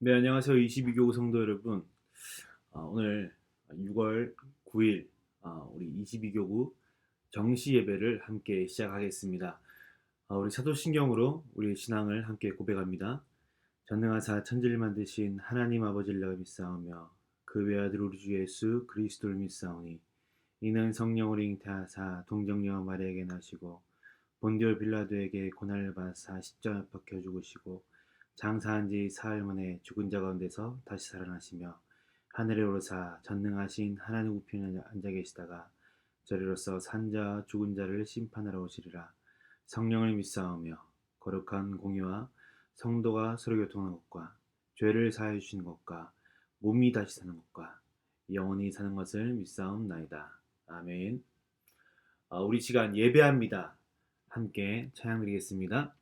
네, 안녕하세요. 22교구 성도 여러분. 오늘 6월 9일 우리 22교구 정시 예배를 함께 시작하겠습니다. 우리 사도신경으로 우리 신앙을 함께 고백합니다. 전능하사 천지를 만드신 하나님 아버지를 내가 믿사오며 그 외아들 우리 주 예수 그리스도를 믿사오니 이는 성령으로 잉태하사 동정녀 마리아에게 나시고 본디오 빌라도에게 고난을 받사 십자가에 박혀 죽으시고 장사한 지 사흘 만에 죽은 자 가운데서 다시 살아나시며 하늘에 오르사 전능하신 하나님 우편에 앉아 계시다가 저리로서 산자 죽은 자를 심판하러 오시리라. 성령을 믿사오며 거룩한 공의와 성도가 서로 교통하는 것과 죄를 사하여 주시는 것과 몸이 다시 사는 것과 영원히 사는 것을 믿사옵나이다. 아멘. 우리 시간 예배합니다. 함께 찬양 드리겠습니다.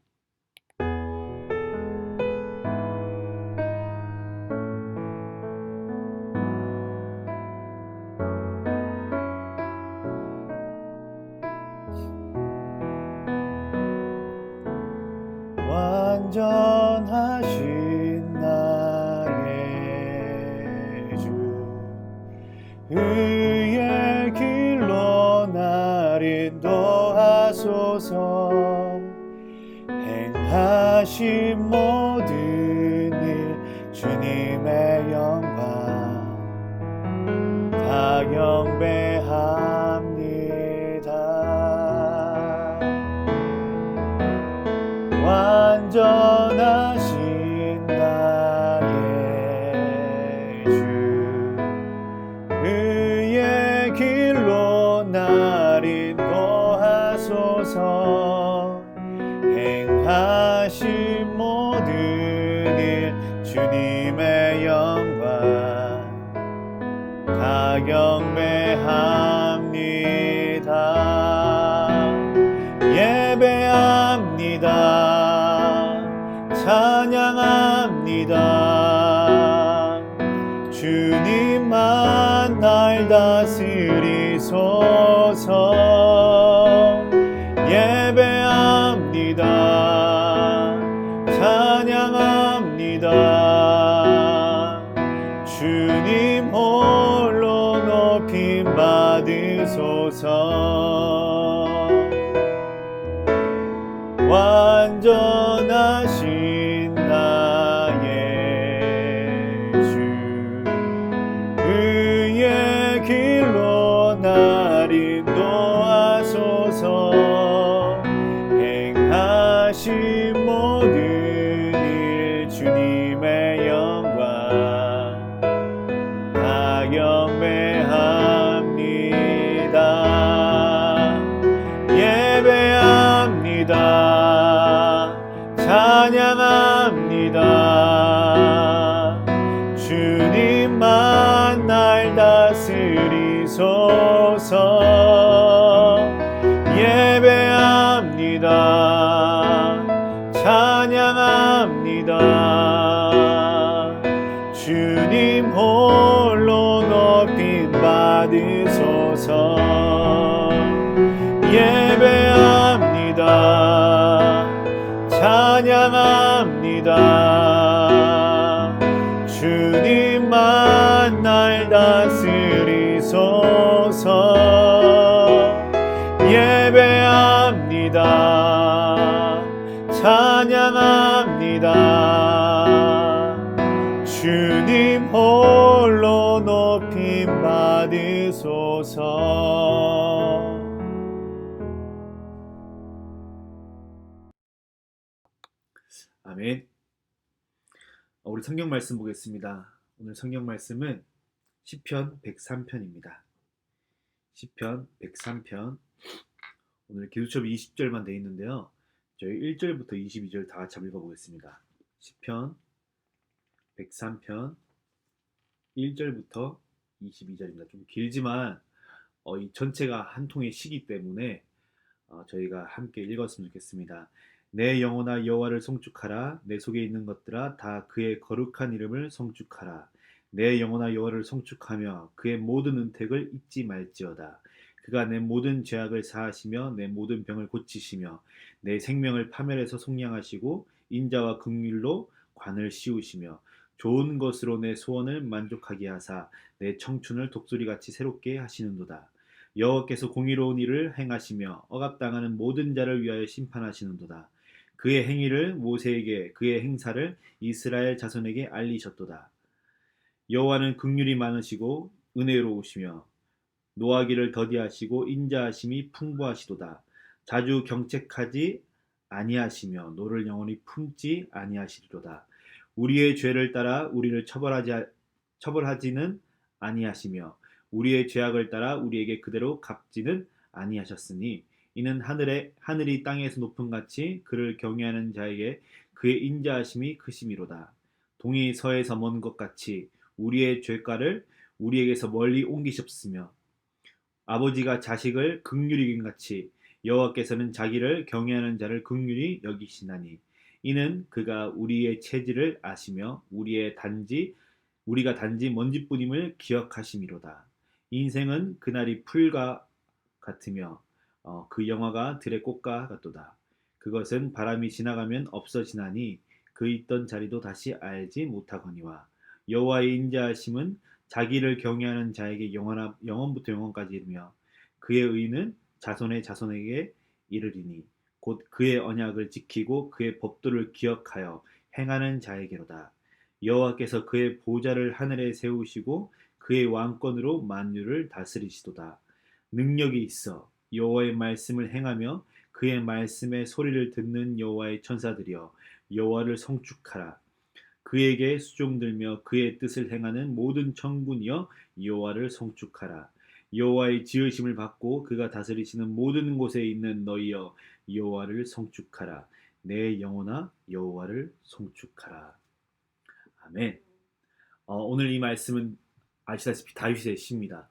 완전하신 나의 주 의의 길로 날 인도하소서. 행하신 모든 일 주님의 영광 다 경배합니다. 완전하신 나의 주 의의 길로 날 인도하소서. 행하신 모든 일 주님의 영광 다 경배합니다. 예배합니다. 찬양합니다. 주님만 날 다스리소서. 예배합니다. 찬양합니다. 주님 홀로 높임 받으소서. 완전하신 나의 주 의의 길로 날 인도하소서. 행하신 모든 일 주님의 영광 다 경배합니다. 예배합니다. 찬양합니다. 주님만 날 다스리소서. 예배합니다. 찬양합니다. 주님 홀로 높임 받으소서. 예배합니다. 찬양합니다. 주님만 날 다스리소서. 예배합니다. 찬양합니다. 주님 홀로 높임 받으소서. 아멘. 우리 성경 말씀 보겠습니다. 오늘 성경 말씀은 시편 103편입니다. 시편 103편. 오늘 기도첩이 20절만 되어 있는데요. 저희 1절부터 22절 다 같이 읽어보겠습니다. 시편 103편 1절부터 22절입니다. 좀 길지만 이 전체가 한 통의 시기 때문에 저희가 함께 읽었으면 좋겠습니다. 내 영혼아 여호와를 송축하라. 내 속에 있는 것들아 다 그의 거룩한 이름을 송축하라. 내 영혼아 여호와를 송축하며 그의 모든 은택을 잊지 말지어다. 그가 내 모든 죄악을 사하시며 내 모든 병을 고치시며 내 생명을 파멸해서 속량하시고 인자와 긍휼로 관을 씌우시며 좋은 것으로 내 소원을 만족하게 하사 내 청춘을 독수리같이 새롭게 하시는도다. 여호와께서 공의로운 일을 행하시며 억압당하는 모든 자를 위하여 심판하시는도다. 그의 행위를 모세에게 그의 행사를 이스라엘 자손에게 알리셨도다. 여호와는 긍휼이 많으시고 은혜로우시며 노하기를 더디하시고 인자하심이 풍부하시도다. 자주 경책하지 아니하시며 노를 영원히 품지 아니하시리로다. 우리의 죄를 따라 우리를 처벌하지는 아니하시며 우리의 죄악을 따라 우리에게 그대로 갚지는 아니하셨으니 이는 하늘이 땅에서 높음 같이 그를 경외하는 자에게 그의 인자하심이 크심이로다. 동이 서에서 먼 것 같이 우리의 죄가를 우리에게서 멀리 옮기셨으며 아버지가 자식을 긍휼히 여긴 같이 여호와께서는 자기를 경외하는 자를 긍휼히 여기시나니 이는 그가 우리의 체질을 아시며 우리가 단지 먼지뿐임을 기억하심이로다. 인생은 그날이 풀과 같으며 그 영화가 들의 꽃과 같도다. 그것은 바람이 지나가면 없어지나니 그 있던 자리도 다시 알지 못하거니와 여호와의 인자하심은 자기를 경외하는 자에게 영원부터 영원까지 이르며 그의 의는 자손의 자손에게 이르리니 곧 그의 언약을 지키고 그의 법도를 기억하여 행하는 자에게로다. 여호와께서 그의 보좌를 하늘에 세우시고 그의 왕권으로 만유를 다스리시도다. 능력이 있어 여호와의 말씀을 행하며 그의 말씀의 소리를 듣는 여호와의 천사들이여 여호와를 송축하라. 그에게 수종들며 그의 뜻을 행하는 모든 천군이여 여호와를 송축하라. 여호와의 지으심을 받고 그가 다스리시는 모든 곳에 있는 너희여 여호와를 송축하라. 내 영혼아 여호와를 송축하라. 아멘. 오늘 이 말씀은 아시다시피 다윗의 시입니다.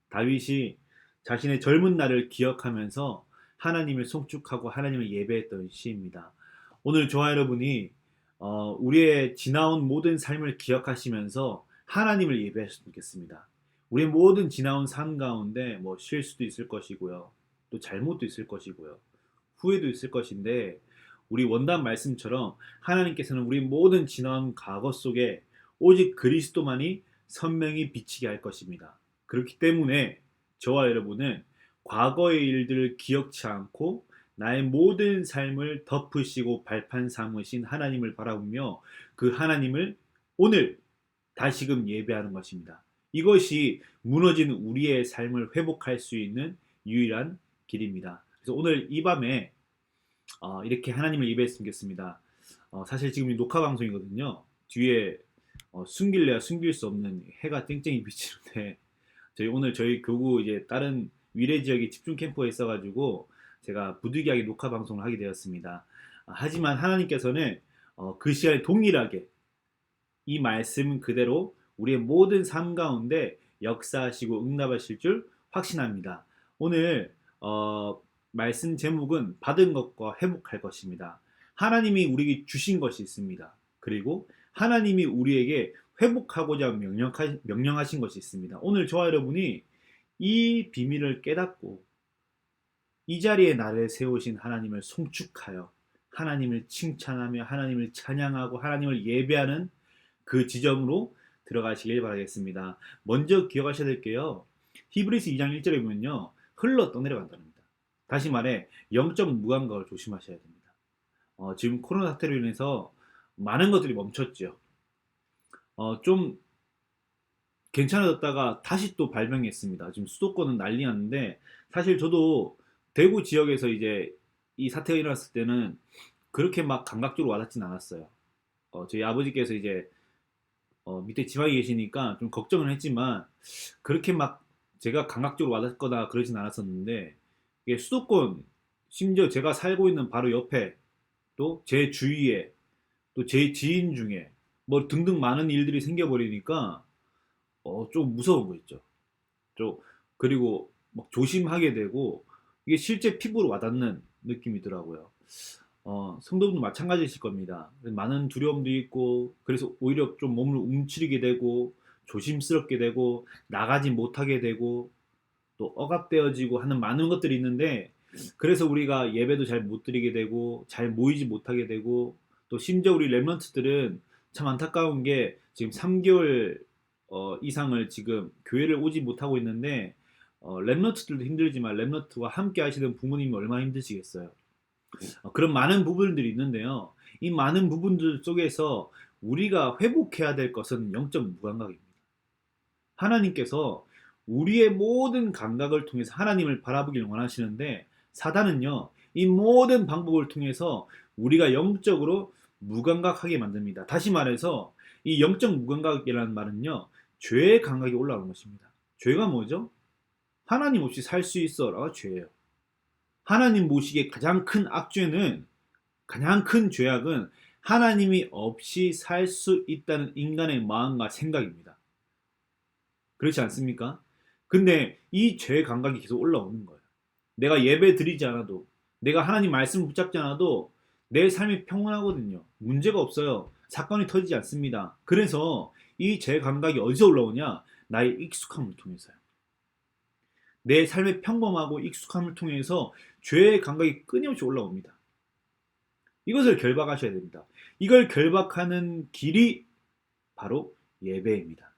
다윗이 자신의 젊은 날을 기억하면서 하나님을 송축하고 하나님을 예배했던 시입니다. 오늘 저와 여러분이 우리의 지나온 모든 삶을 기억하시면서 하나님을 예배했으면 좋겠습니다. 우리의 모든 지나온 삶 가운데 뭐 실수도 있을 것이고요. 또 잘못도 있을 것이고요. 후회도 있을 것인데 우리 원단 말씀처럼 하나님께서는 우리 모든 지나온 과거 속에 오직 그리스도만이 선명히 비치게 할 것입니다. 그렇기 때문에 저와 여러분은 과거의 일들을 기억치 않고 나의 모든 삶을 덮으시고 발판 삼으신 하나님을 바라보며 그 하나님을 오늘 다시금 예배하는 것입니다. 이것이 무너진 우리의 삶을 회복할 수 있는 유일한 길입니다. 그래서 오늘 이 밤에 이렇게 하나님을 예배했으면 좋겠습니다. 사실 지금 녹화 방송이거든요. 뒤에 숨길래야 숨길 수 없는 해가 땡땡이 비치는데 오늘 저희 교구 이제 다른 위례 지역의 집중 캠프에 있어가지고 제가 부득이하게 녹화 방송을 하게 되었습니다. 하지만 하나님께서는 그 시간에 동일하게 이 말씀 그대로 우리의 모든 삶 가운데 역사하시고 응답하실 줄 확신합니다. 오늘 말씀 제목은 받은 것과 회복할 것입니다. 하나님이 우리에게 주신 것이 있습니다. 그리고 하나님이 우리에게 회복하고자 명령하신 것이 있습니다. 오늘 저와 여러분이 이 비밀을 깨닫고 이 자리에 나를 세우신 하나님을 송축하여 하나님을 칭찬하며 하나님을 찬양하고 하나님을 예배하는 그 지점으로 들어가시길 바라겠습니다. 먼저 기억하셔야 될 게요. 히브리서 2장 1절에 보면요. 흘러 떠내려간답니다. 다시 말해 영적 무감각을 조심하셔야 됩니다. 지금 코로나 사태로 인해서 많은 것들이 멈췄죠. 좀 괜찮아졌다가 다시 또 발병했습니다. 지금 수도권은 난리 났는데 사실 저도 대구 지역에서 이제 이 사태가 일어났을 때는 그렇게 막 감각적으로 와닿진 않았어요. 저희 아버지께서 이제 밑에 지방에 계시니까 좀 걱정은 했지만 그렇게 막 제가 감각적으로 와닿거나 그러진 않았었는데 이게 수도권 심지어 제가 살고 있는 바로 옆에 또 제 주위에 또 제 지인 중에 뭐 등등 많은 일들이 생겨버리니까 좀 무서운 거 있죠. 그리고 막 조심하게 되고 이게 실제 피부로 와닿는 느낌이더라고요. 성도분도 마찬가지이실 겁니다. 많은 두려움도 있고 그래서 오히려 좀 몸을 움츠리게 되고 조심스럽게 되고 나가지 못하게 되고 또 억압되어지고 하는 많은 것들이 있는데 그래서 우리가 예배도 잘 못 드리게 되고 잘 모이지 못하게 되고 또 심지어 우리 렘넌트들은 참 안타까운 게 지금 3개월 이상을 지금 교회를 오지 못하고 있는데 랩런트들도 힘들지만 랩런트와 함께 하시는 부모님이 얼마나 힘드시겠어요. 그런 많은 부분들이 있는데요. 이 많은 부분들 속에서 우리가 회복해야 될 것은 영적 무감각입니다. 하나님께서 우리의 모든 감각을 통해서 하나님을 바라보길 원하시는데 사단은요, 이 모든 방법을 통해서 우리가 영적으로 무감각하게 만듭니다. 다시 말해서 이 영적 무감각이라는 말은요, 죄의 감각이 올라오는 것입니다. 죄가 뭐죠? 하나님 없이 살 수 있어라가 죄예요. 하나님 모시기에 가장 큰 악죄는, 가장 큰 죄악은 하나님이 없이 살 수 있다는 인간의 마음과 생각입니다. 그렇지 않습니까? 근데 이 죄 감각이 계속 올라오는 거예요. 내가 예배 드리지 않아도, 내가 하나님 말씀 붙잡지 않아도 내 삶이 평온하거든요. 문제가 없어요. 사건이 터지지 않습니다. 그래서 이 죄 감각이 어디서 올라오냐? 나의 익숙함을 통해서요. 내 삶의 평범하고 익숙함을 통해서 죄의 감각이 끊임없이 올라옵니다. 이것을 결박하셔야 됩니다. 이걸 결박하는 길이 바로 예배입니다.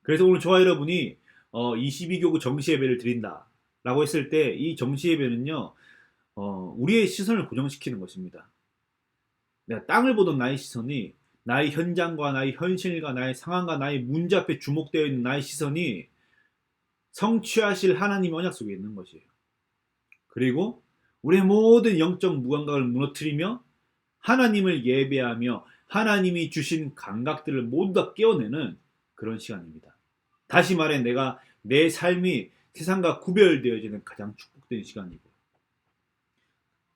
그래서 오늘 저와 여러분이 22교구 정시 예배를 드린다 라고 했을 때 이 정시 예배는요, 우리의 시선을 고정시키는 것입니다. 내가 땅을 보던 나의 시선이 나의 현장과 나의 현실과 나의 상황과 나의 문제 앞에 주목되어 있는 나의 시선이 성취하실 하나님의 언약 속에 있는 것이에요. 그리고 우리의 모든 영적 무감각을 무너뜨리며 하나님을 예배하며 하나님이 주신 감각들을 모두 다 깨어내는 그런 시간입니다. 다시 말해 내가 내 삶이 세상과 구별되어지는 가장 축복된 시간이고,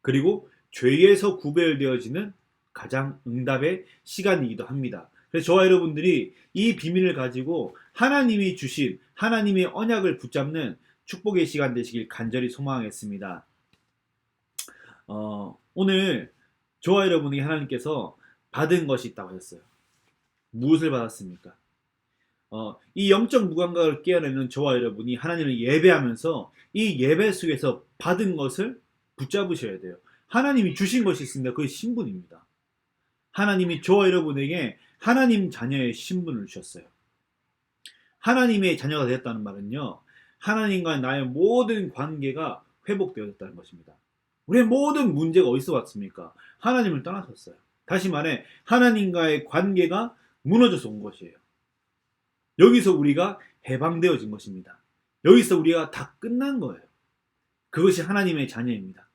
그리고 죄에서 구별되어지는 가장 응답의 시간이기도 합니다. 그래서 저와 여러분들이 이 비밀을 가지고 하나님이 주신 하나님의 언약을 붙잡는 축복의 시간 되시길 간절히 소망하겠습니다. 오늘 저와 여러분에게 하나님께서 받은 것이 있다고 하셨어요. 무엇을 받았습니까? 이 영적 무감각을 깨어내는 저와 여러분이 하나님을 예배하면서 이 예배 속에서 받은 것을 붙잡으셔야 돼요. 하나님이 주신 것이 있습니다. 그게 신분입니다. 하나님이 저와 여러분에게 하나님 자녀의 신분을 주셨어요. 하나님의 자녀가 되었다는 말은요, 하나님과 나의 모든 관계가 회복되었다는 것입니다. 우리의 모든 문제가 어디서 왔습니까? 하나님을 떠나셨어요. 다시 말해 하나님과의 관계가 무너져서 온 것이에요. 여기서 우리가 해방되어진 것입니다. 여기서 우리가 다 끝난 거예요. 그것이 하나님의 자녀입니다.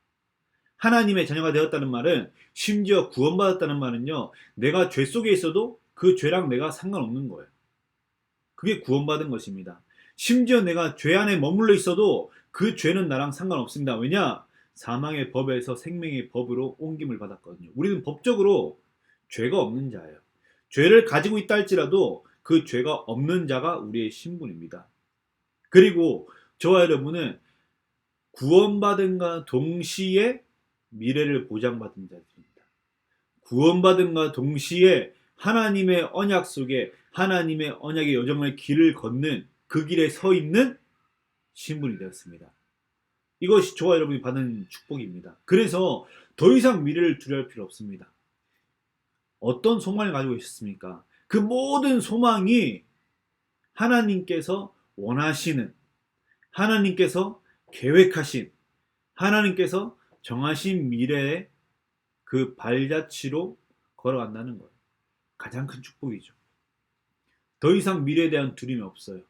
하나님의 자녀가 되었다는 말은, 심지어 구원받았다는 말은요, 내가 죄 속에 있어도 그 죄랑 내가 상관없는 거예요. 그게 구원받은 것입니다. 심지어 내가 죄 안에 머물러 있어도 그 죄는 나랑 상관없습니다. 왜냐? 사망의 법에서 생명의 법으로 옮김을 받았거든요. 우리는 법적으로 죄가 없는 자예요. 죄를 가지고 있다 할지라도 그 죄가 없는 자가 우리의 신분입니다. 그리고 저와 여러분은 구원받은과 동시에 미래를 보장받은 자들입니다. 구원받은과 동시에 하나님의 언약 속에 하나님의 언약의 여정의 길을 걷는 그 길에 서 있는 신분이 되었습니다. 이것이 저와 여러분이 받은 축복입니다. 그래서 더 이상 미래를 두려워할 필요 없습니다. 어떤 소망을 가지고 있습니까? 그 모든 소망이 하나님께서 원하시는, 하나님께서 계획하신, 하나님께서 정하신 미래의 그 발자취로 걸어간다는 거예요. 가장 큰 축복이죠. 더 이상 미래에 대한 두려움이 없어요.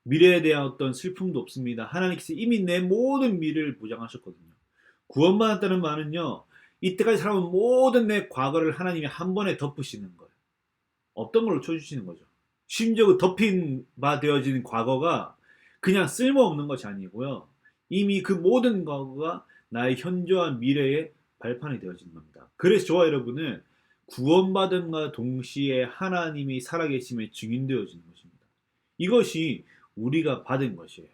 미래에 대한 어떤 슬픔도 없습니다. 하나님께서 이미 내 모든 미래를 보장하셨거든요. 구원받았다는 말은요, 이때까지 살아온 모든 내 과거를 하나님이 한 번에 덮으시는 거예요. 없던 걸로 쳐주시는 거죠. 심지어 그 덮인 바 되어진 과거가 그냥 쓸모없는 것이 아니고요, 이미 그 모든 과거가 나의 현재와 미래의 발판이 되어지는 겁니다. 그래서 저와 여러분은 구원받음과 동시에 하나님이 살아계심에 증인되어지는 것입니다. 이것이 우리가 받은 것이에요.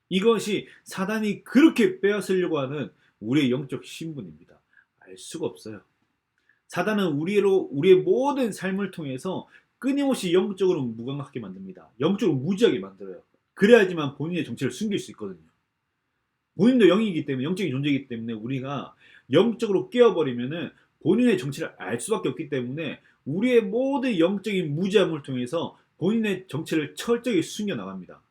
이것이 사단이 그렇게 빼앗으려고 하는 우리의 영적 신분입니다. 알 수가 없어요. 사단은 우리의 모든 삶을 통해서 끊임없이 영적으로 무감각하게 만듭니다. 영적으로 무지하게 만들어요. 그래야지만 본인의 정체를 숨길 수 있거든요. 본인도 영이기 때문에, 영적인 존재이기 때문에 우리가 영적으로 깨어버리면은 본인의 정체를 알 수밖에 없기 때문에 우리의 모든 영적인 무지함을 통해서 본인의 정체를 철저히 숨겨나갑니다.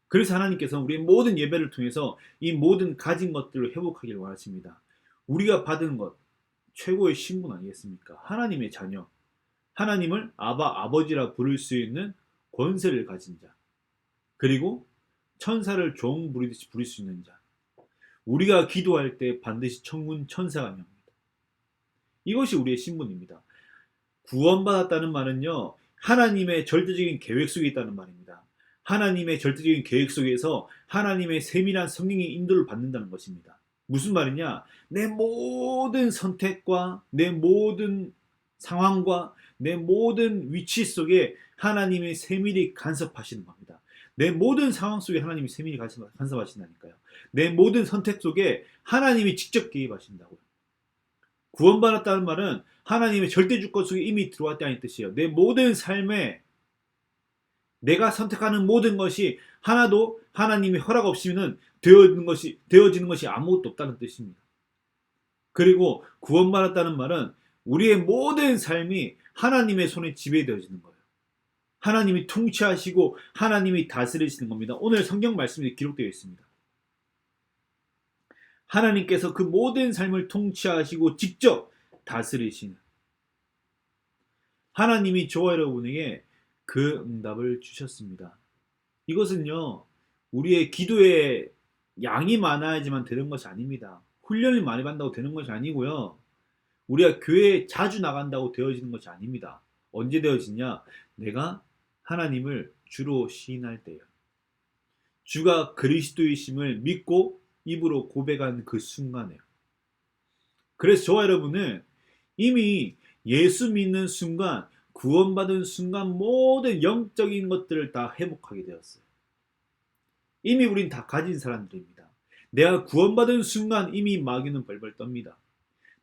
그래서 하나님께서는 우리의 모든 예배를 통해서 이 모든 가진 것들을 회복하기를 원하십니다. 우리가 받은 것, 최고의 신분 아니겠습니까? 하나님의 자녀, 하나님을 아버지라 부를 수 있는 권세를 가진 자, 그리고 천사를 종 부리듯이 부릴 수 있는 자, 우리가 기도할 때 반드시 천군 천사가 명합니다. 이것이 우리의 신분입니다. 구원받았다는 말은요, 하나님의 절대적인 계획 속에 있다는 말입니다. 하나님의 절대적인 계획 속에서 하나님의 세밀한 성령의 인도를 받는다는 것입니다. 무슨 말이냐? 내 모든 선택과 내 모든 상황과 내 모든 위치 속에 하나님의 세밀히 간섭하시는 겁니다. 내 모든 상황 속에 하나님이 세밀히 간섭하신다니까요. 내 모든 선택 속에 하나님이 직접 개입하신다고요. 구원받았다는 말은 하나님의 절대 주권 속에 이미 들어왔다는 뜻이에요. 내 모든 삶에 내가 선택하는 모든 것이 하나도 하나님의 허락 없이는 되어지는 것이 아무것도 없다는 뜻입니다. 그리고 구원받았다는 말은 우리의 모든 삶이 하나님의 손에 지배되어지는 거예요. 하나님이 통치하시고 하나님이 다스리시는 겁니다. 오늘 성경 말씀에 기록되어 있습니다. 하나님께서 그 모든 삶을 통치하시고 직접 다스리시는 하나님이 저와 여러분에게 그 응답을 주셨습니다. 이것은요, 우리의 기도의 양이 많아야지만 되는 것이 아닙니다. 훈련을 많이 받는다고 되는 것이 아니고요. 우리가 교회에 자주 나간다고 되어지는 것이 아닙니다. 언제 되어지냐? 내가 하나님을 주로 시인할 때요. 주가 그리스도이심을 믿고 입으로 고백한 그 순간에요. 그래서 저와 여러분은 이미 예수 믿는 순간, 구원받은 순간 모든 영적인 것들을 다 회복하게 되었어요. 이미 우린 다 가진 사람들입니다. 내가 구원받은 순간 이미 마귀는 벌벌 떱니다.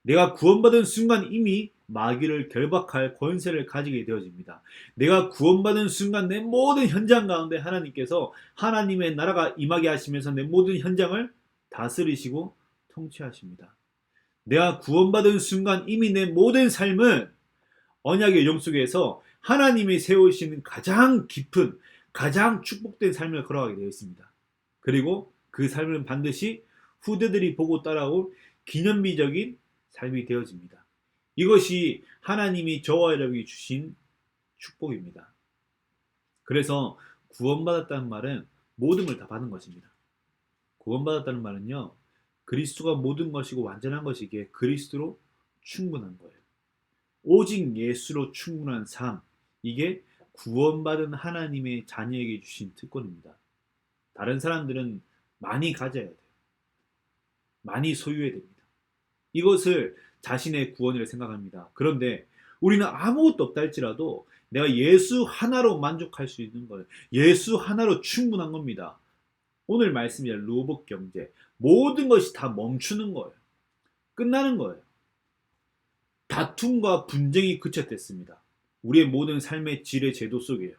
내가 구원받은 순간 이미 마귀를 결박할 권세를 가지게 되어집니다. 내가 구원받은 순간 내 모든 현장 가운데 하나님께서 하나님의 나라가 임하게 하시면서 내 모든 현장을 다스리시고 통치하십니다. 내가 구원받은 순간 이미 내 모든 삶은 언약의 영 속에서 하나님이 세우시는 가장 깊은, 가장 축복된 삶을 걸어가게 되어 있습니다. 그리고 그 삶은 반드시 후대들이 보고 따라올 기념비적인 삶이 되어집니다. 이것이 하나님이 저와 여러분이 주신 축복입니다. 그래서 구원받았다는 말은 모든 걸 다 받은 것입니다. 구원받았다는 말은요, 그리스도가 모든 것이고 완전한 것이기에 그리스도로 충분한 거예요. 오직 예수로 충분한 삶, 이게 구원받은 하나님의 자녀에게 주신 특권입니다. 다른 사람들은 많이 가져야 돼요. 많이 소유해야 됩니다. 이것을 자신의 구원이라 생각합니다. 그런데 우리는 아무것도 없다 할지라도 내가 예수 하나로 만족할 수 있는 거예요. 예수 하나로 충분한 겁니다. 오늘 말씀이 로봇 경제, 모든 것이 다 멈추는 거예요. 끝나는 거예요. 다툼과 분쟁이 그쳤댔습니다. 우리의 모든 삶의 질의 제도 속에요.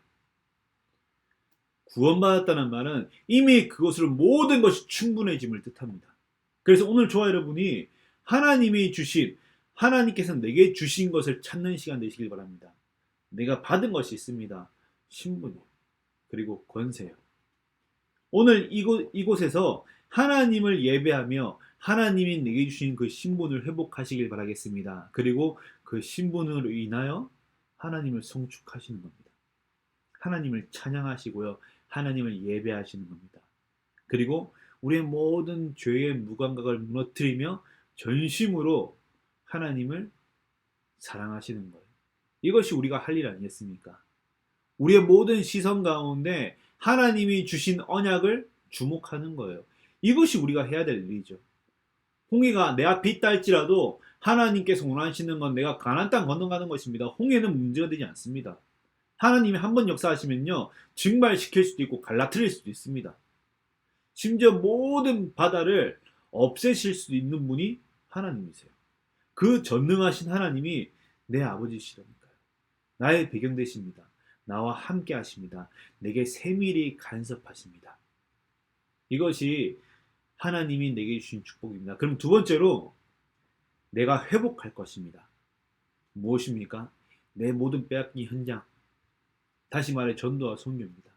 구원받았다는 말은 이미 그것으로 모든 것이 충분해짐을 뜻합니다. 그래서 오늘 저와 여러분이 하나님이 주신, 하나님께서 내게 주신 것을 찾는 시간 되시길 바랍니다. 내가 받은 것이 있습니다. 신분이요. 그리고 권세요. 오늘 이곳에서 하나님을 예배하며 하나님이 내게 주신 그 신분을 회복하시길 바라겠습니다. 그리고 그 신분으로 인하여 하나님을 성축하시는 겁니다. 하나님을 찬양하시고요. 하나님을 예배하시는 겁니다. 그리고 우리의 모든 죄의 무감각을 무너뜨리며 전심으로 하나님을 사랑하시는 거예요. 이것이 우리가 할 일 아니겠습니까? 우리의 모든 시선 가운데 하나님이 주신 언약을 주목하는 거예요. 이것이 우리가 해야 될 일이죠. 홍해가 내 앞에 있다 할지라도 하나님께서 원하시는 건 내가 가나안 땅 건너가는 것입니다. 홍해는 문제가 되지 않습니다. 하나님이 한번 역사하시면요, 증발시킬 수도 있고 갈라뜨릴 수도 있습니다. 심지어 모든 바다를 없애실 수도 있는 분이 하나님이세요. 그 전능하신 하나님이 내 아버지시라니까요. 나의 배경 되십니다. 나와 함께 하십니다. 내게 세밀히 간섭하십니다. 이것이 하나님이 내게 주신 축복입니다. 그럼 두 번째로 내가 회복할 것입니다. 무엇입니까? 내 모든 빼앗긴 현장. 다시 말해 전도와 선교입니다.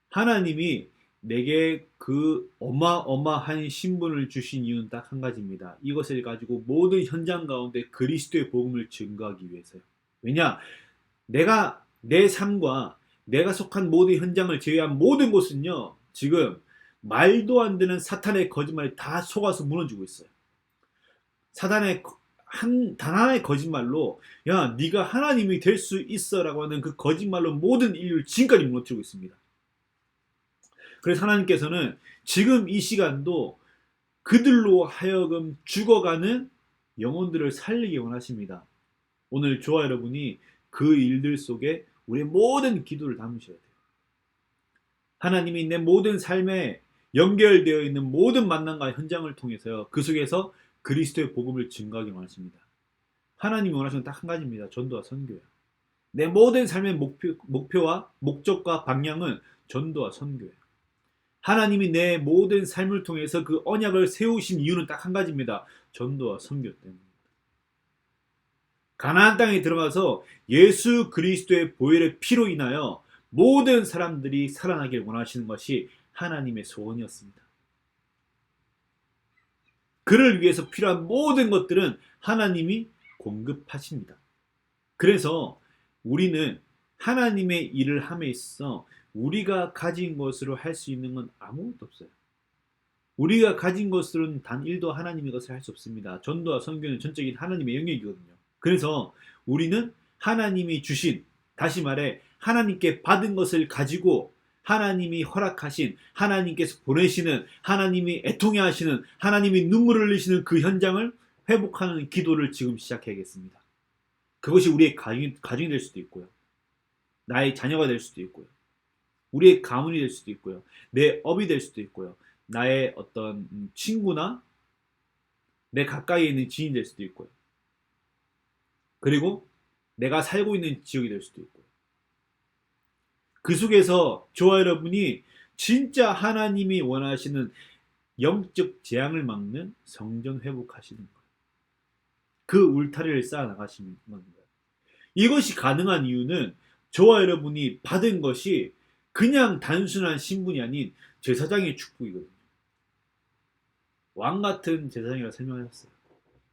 하나님이 내게 그 어마어마한 신분을 주신 이유는 딱 한 가지입니다. 이것을 가지고 모든 현장 가운데 그리스도의 복음을 증거하기 위해서요. 왜냐? 내가 내 삶과 내가 속한 모든 현장을 제외한 모든 곳은요, 지금 말도 안 되는 사탄의 거짓말이 다 속아서 무너지고 있어요. 사단의 단 하나의 거짓말로 야 네가 하나님이 될 수 있어라고 하는 그 거짓말로 모든 인류를 지금까지 무너뜨리고 있습니다. 그래서 하나님께서는 지금 이 시간도 그들로 하여금 죽어가는 영혼들을 살리기 원하십니다. 오늘 저와 여러분이 그 일들 속에 우리의 모든 기도를 담으셔야 돼요. 하나님이 내 모든 삶에 연결되어 있는 모든 만남과 현장을 통해서요, 그 속에서 그리스도의 복음을 증거하기 원하십니다. 하나님이 원하시는 딱 한 가지입니다. 전도와 선교예요. 내 모든 삶의 목표와 목적과 방향은 전도와 선교예요. 하나님이 내 모든 삶을 통해서 그 언약을 세우신 이유는 딱 한 가지입니다. 전도와 선교 때문입니다. 가나안 땅에 들어가서 예수 그리스도의 보혈의 피로 인하여 모든 사람들이 살아나길 원하시는 것이 하나님의 소원이었습니다. 그를 위해서 필요한 모든 것들은 하나님이 공급하십니다. 그래서 우리는 하나님의 일을 함에 있어 우리가 가진 것으로 할 수 있는 건 아무것도 없어요. 우리가 가진 것으로는 단 1도 하나님의 것을 할 수 없습니다. 전도와 선교는 전적인 하나님의 영역이거든요. 그래서 우리는 하나님이 주신, 다시 말해 하나님께 받은 것을 가지고 하나님이 허락하신, 하나님께서 보내시는, 하나님이 애통해 하시는, 하나님이 눈물을 흘리시는 그 현장을 회복하는 기도를 지금 시작해야겠습니다. 그것이 우리의 가정이 될 수도 있고요. 나의 자녀가 될 수도 있고요. 우리의 가문이 될 수도 있고요. 내 업이 될 수도 있고요. 나의 어떤 친구나 내 가까이에 있는 지인이 될 수도 있고요. 그리고 내가 살고 있는 지역이 될 수도 있고요. 그 속에서 저와 여러분이 진짜 하나님이 원하시는 영적 재앙을 막는 성전 회복하시는 거예요. 그 울타리를 쌓아 나가시는 거예요. 이것이 가능한 이유는 저와 여러분이 받은 것이 그냥 단순한 신분이 아닌 제사장의 축복이거든요. 왕 같은 제사장이라 설명하셨어요.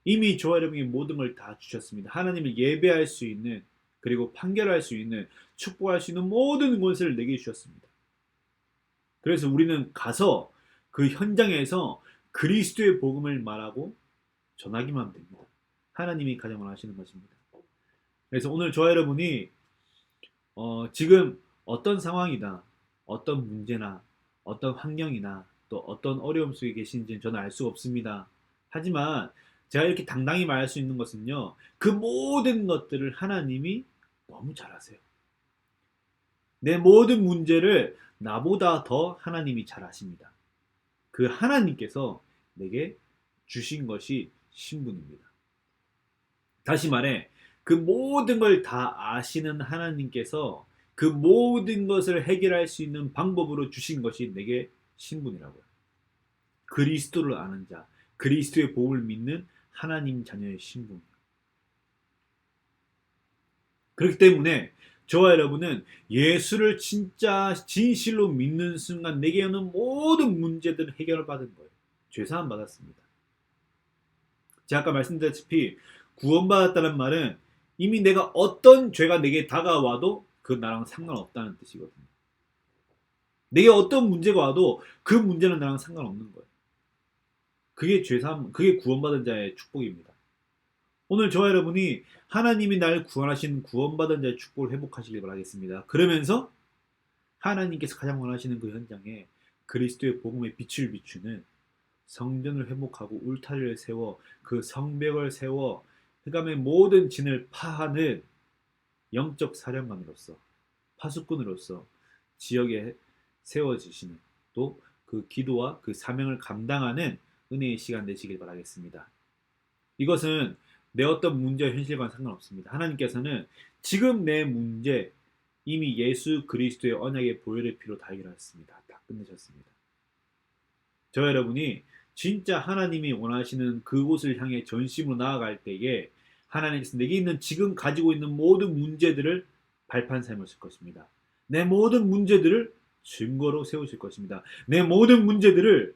이미 저와 여러분이 모든 걸 다 주셨습니다. 하나님을 예배할 수 있는, 그리고 판결할 수 있는, 축복할 수 있는 모든 것을 내게 주셨습니다. 그래서 우리는 가서 그 현장에서 그리스도의 복음을 말하고 전하기만 하면 됩니다. 하나님이 가장 원하시는 것입니다. 그래서 오늘 저와 여러분이 지금 어떤 상황이나 어떤 문제나 어떤 환경이나 또 어떤 어려움 속에 계신지는 저는 알 수가 없습니다. 하지만 제가 이렇게 당당히 말할 수 있는 것은요, 그 모든 것들을 하나님이 너무 잘 아세요. 내 모든 문제를 나보다 더 하나님이 잘 아십니다. 그 하나님께서 내게 주신 것이 신분입니다. 다시 말해, 그 모든 걸 다 아시는 하나님께서 그 모든 것을 해결할 수 있는 방법으로 주신 것이 내게 신분이라고요. 그리스도를 아는 자, 그리스도의 복음을 믿는 하나님 자녀의 신분. 그렇기 때문에 저와 여러분은 예수를 진짜 진실로 믿는 순간 내게 오는 모든 문제들은 해결을 받은 거예요. 죄사함 받았습니다. 제가 아까 말씀드렸다시피 구원받았다는 말은 이미 내가 어떤 죄가 내게 다가와도 그 나랑 상관없다는 뜻이거든요. 내게 어떤 문제가 와도 그 문제는 나랑 상관없는 거예요. 그게 죄사함, 그게 구원받은 자의 축복입니다. 오늘 저와 여러분이 하나님이 날 구원하신 구원받은 자의 축복을 회복하시길 바라겠습니다. 그러면서 하나님께서 가장 원하시는 그 현장에 그리스도의 복음의 빛을 비추는 성전을 회복하고 울타리를 세워 그 성벽을 세워 흑암의 모든 진을 파하는 영적 사령관으로서, 파수꾼으로서 지역에 세워지시는, 또 그 기도와 그 사명을 감당하는 은혜의 시간 되시길 바라겠습니다. 이것은 내 어떤 문제와 현실과는 상관없습니다. 하나님께서는 지금 내 문제 이미 예수 그리스도의 언약의 보혈의 피로 다 해결하셨습니다. 다 끝내셨습니다. 저 여러분이 진짜 하나님이 원하시는 그곳을 향해 전심으로 나아갈 때에 하나님께서 내게 있는 지금 가지고 있는 모든 문제들을 발판 삼으실 것입니다. 내 모든 문제들을 증거로 세우실 것입니다. 내 모든 문제들을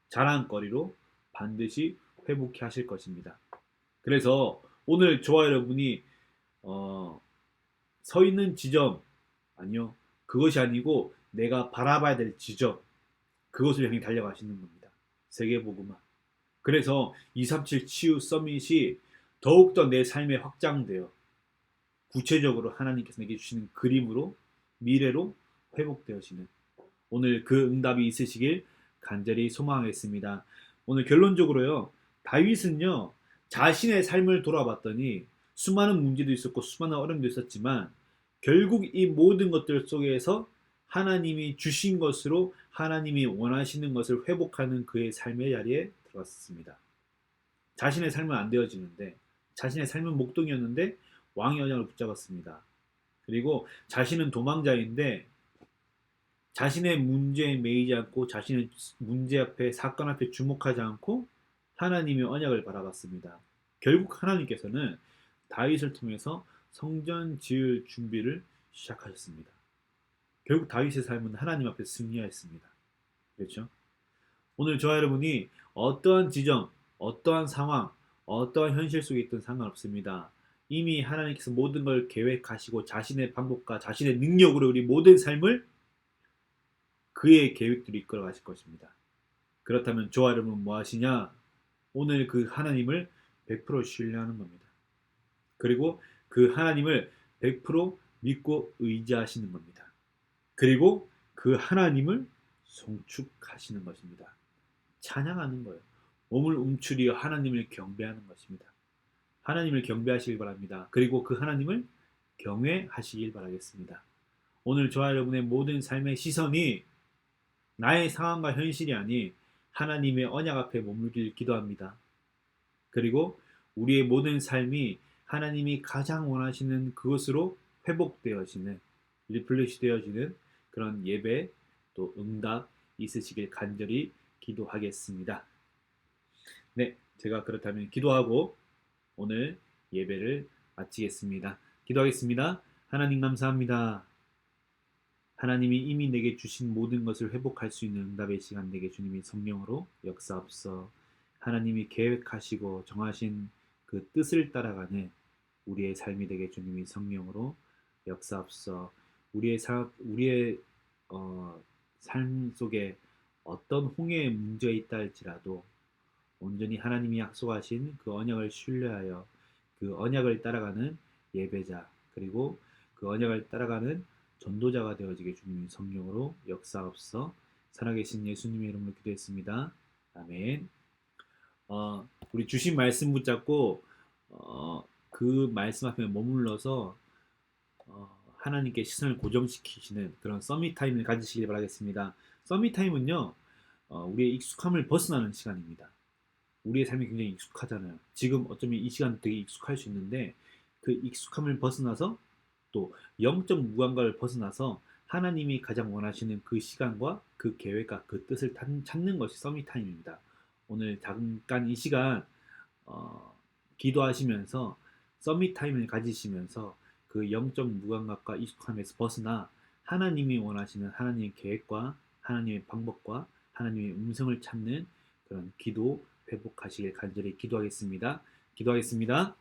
자랑거리로 반드시 회복해 하실 것입니다. 그래서 오늘 저와 여러분이 서 있는 지점, 아니요, 그것이 아니고 내가 바라봐야 될 지점, 그것을 향해 달려가시는 겁니다. 세계복음화. 그래서 237 치유 서밋이 더욱더 내 삶에 확장되어 구체적으로 하나님께서 내게 주시는 그림으로, 미래로 회복되어지는 오늘 그 응답이 있으시길 간절히 소망하겠습니다. 오늘 결론적으로요, 다윗은요, 자신의 삶을 돌아봤더니 수많은 문제도 있었고 수많은 어려움도 있었지만 결국 이 모든 것들 속에서 하나님이 주신 것으로 하나님이 원하시는 것을 회복하는 그의 삶의 자리에 들어갔습니다. 자신의 삶은 안 되어지는데, 자신의 삶은 목동이었는데 왕의 언약을 붙잡았습니다. 그리고 자신은 도망자인데 자신의 문제에 매이지 않고 자신의 문제 앞에, 사건 앞에 주목하지 않고 하나님의 언약을 바라봤습니다. 결국 하나님께서는 다윗을 통해서 성전 지을 준비를 시작하셨습니다. 결국 다윗의 삶은 하나님 앞에 승리하였습니다. 그렇죠? 오늘 저와 여러분이 어떠한 지점, 어떠한 상황, 어떠한 현실 속에 있든 상관없습니다. 이미 하나님께서 모든 걸 계획하시고 자신의 방법과 자신의 능력으로 우리 모든 삶을 그의 계획대로 이끌어 가실 것입니다. 그렇다면 저와 여러분은 뭐 하시냐? 오늘 그 하나님을 100% 신뢰하는 겁니다. 그리고 그 하나님을 100% 믿고 의지하시는 겁니다. 그리고 그 하나님을 송축하시는 것입니다. 찬양하는 거예요. 몸을 움츠리어 하나님을 경배하는 것입니다. 하나님을 경배하시길 바랍니다. 그리고 그 하나님을 경외하시길 바라겠습니다. 오늘 저와 여러분의 모든 삶의 시선이 나의 상황과 현실이 아닌 하나님의 언약 앞에 머물길 기도합니다. 그리고 우리의 모든 삶이 하나님이 가장 원하시는 그것으로 회복되어지는, 리플레시 되어지는 그런 예배 또 응답 있으시길 간절히 기도하겠습니다. 네, 제가 그렇다면 기도하고 오늘 예배를 마치겠습니다. 기도하겠습니다. 하나님 감사합니다. 하나님이 이미 내게 주신 모든 것을 회복할 수 있는 응답의 시간 내게 주님이 성령으로 역사옵서. 하나님이 계획하시고 정하신 그 뜻을 따라가는 우리의 삶이 되게 주님이 성령으로 역사옵서. 우리의 삶 속에 어떤 홍해의 문제가 있다 할지라도 온전히 하나님이 약속하신 그 언약을 신뢰하여 그 언약을 따라가는 예배자, 그리고 그 언약을 따라가는 전도자가 되어지게 주님의 성령으로 역사옵서. 살아계신 예수님의 이름으로 기도했습니다. 아멘. 우리 주신 말씀 붙잡고 그 말씀 앞에 머물러서 하나님께 시선을 고정시키시는 그런 서밋 타임을 가지시길 바라겠습니다. 서밋 타임은요, 우리의 익숙함을 벗어나는 시간입니다. 우리의 삶이 굉장히 익숙하잖아요. 지금 어쩌면 이 시간 되게 익숙할 수 있는데 그 익숙함을 벗어나서 또 영적 무감각을 벗어나서 하나님이 가장 원하시는 그 시간과 그 계획과 그 뜻을 찾는 것이 서밋 타임입니다. 오늘 잠깐 이 시간 기도하시면서 서밋 타임을 가지시면서 그 영적 무감각과 익숙함에서 벗어나 하나님이 원하시는 하나님의 계획과 하나님의 방법과 하나님의 음성을 찾는 그런 기도 회복하시길 간절히 기도하겠습니다. 기도하겠습니다.